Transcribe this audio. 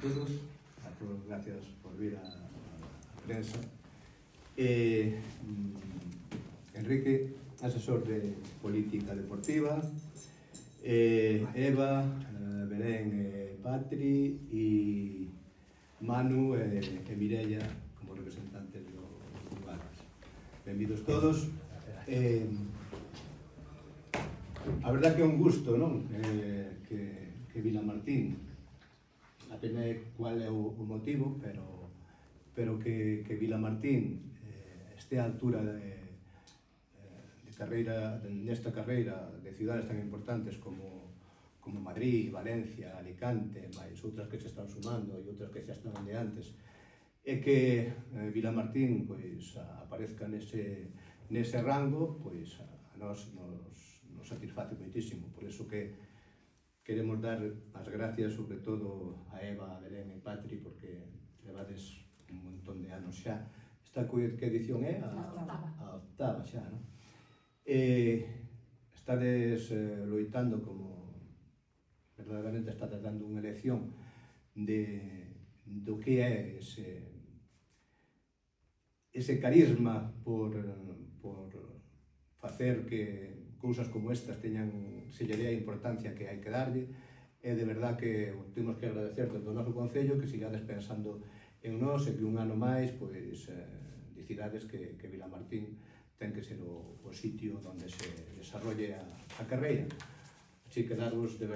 todos gracias por vir a prensa. Enrique, asesor de política deportiva, Eva, Belén, Patri e Manu e Mireia como representantes do Barras. Benvidos todos. A verdad que é un gusto, non? Que Vilamartín, a pena cual é o motivo, pero que Vilamartín este á altura de carreira, nesta carreira de cidades tan importantes como Madrid, Valencia, Alicante, máis outras que se están sumando e outras que xa estaban de antes, e que Vilamartín pois aparezca nese rango, pois a nós nos satisface moitísimo. Por iso que queremos dar as gracias sobre todo a Eva, a Belén e Patri, porque levades un montón de anos xa. Esta que edición é? A octava xa, non? Estades loitando como verdadeiramente estades dando unha lección do que é ese carisma por facer que cousas como estas teñan, se lle dé a importancia que hai que darlle, e de verdad que temos que agradecer do noso Concello que sigades pensando en nós e que un ano máis pois decidades que Vilamartín ten que ser o sitio onde se desarrolle a carreira. Así que daros de